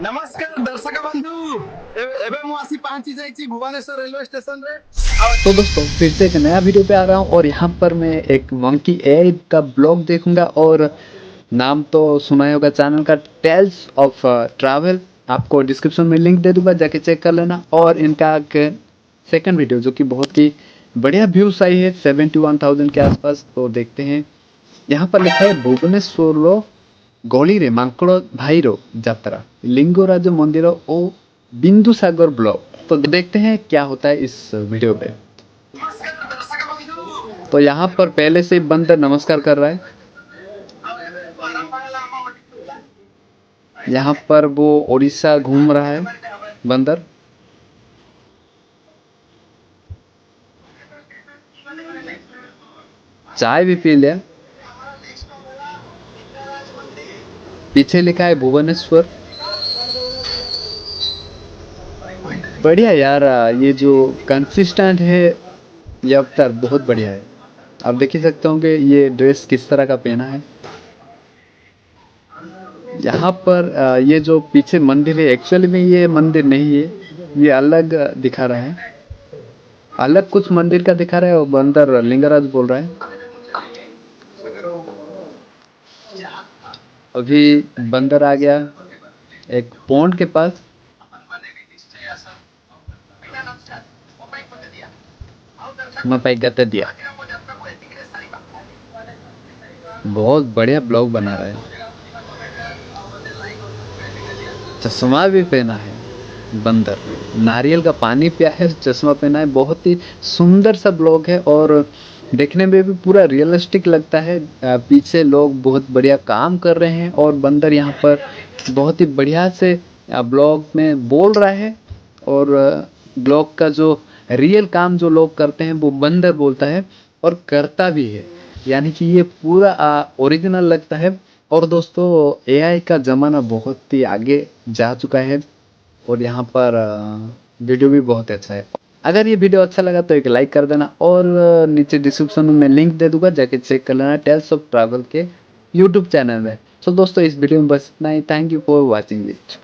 नमस्कार दर्शक बंधु एबे मु आसी पहुंची जाइछि भुवनेश्वर रेलवे स्टेशन रे। तो दोस्तों फिर से एक नया वीडियो पे आ रहा हूँ और यहाँ पर मैं एक मंकी एआई का ब्लॉग देखूंगा और नाम तो सुना ही होगा चैनल का टेल्स ऑफ ट्रैवल। आपको डिस्क्रिप्शन में लिंक दे दूंगा, जाके चेक कर लेना। और इनका सेकंड वीडियो जो कि बहुत ही बढ़िया व्यूज आई है 71,000 के आसपास, तो देखते हैं। यहाँ पर लिखा है भुवनेश्वर गली रे मांकड़ भाईरो जात्रा लिंगराज मंदिर ओ बिंदुसागर ब्लॉग। तो देखते हैं क्या होता है इस वीडियो पे। नमस्कार दर्शक बंधु। तो यहाँ पर पहले से ही बंदर नमस्कार कर रहा है। यहाँ पर वो उड़ीसा घूम रहा है बंदर। चाय भी पी लिया। पीछे लिखा है भुवनेश्वर। बढ़िया यार, ये जो कंसिस्टेंट है ये अवतार बहुत बढ़िया है। आप देख ही सकते होंगे ये ड्रेस किस तरह का पहना है। यहाँ पर ये जो पीछे मंदिर है एक्चुअली में ये मंदिर नहीं है, ये अलग दिखा रहा है। अलग कुछ मंदिर का दिखा रहा है और बंदर लिंगराज बोल रहा है। अभी बंदर आ गया एक पॉन्ड के पास। मैं पैक करते दिया। बहुत बढ़िया ब्लॉग बना रहा है। चश्मा भी पहना है बंदर, नारियल का पानी पिया है, चश्मा पहना है। बहुत ही सुंदर सा ब्लॉग है और देखने में भी पूरा रियलिस्टिक लगता है। पीछे लोग बहुत बढ़िया काम कर रहे हैं और बंदर यहाँ पर बहुत ही बढ़िया से ब्लॉग में बोल रहा है। और ब्लॉग का जो रियल काम जो लोग करते हैं वो बंदर बोलता है और करता भी है, यानी कि ये पूरा ओरिजिनल लगता है। और दोस्तों एआई का ज़माना बहुत ही आगे जा चुका है और यहाँ पर वीडियो भी बहुत अच्छा है। अगर ये वीडियो अच्छा लगा तो एक लाइक कर देना और नीचे डिस्क्रिप्शन में लिंक दे दूंगा, जाके चेक कर लेना टेल्स ऑफ ट्रैवल के यूट्यूब चैनल में। तो दोस्तों इस वीडियो में बस इतना ही। Thank you for watching it.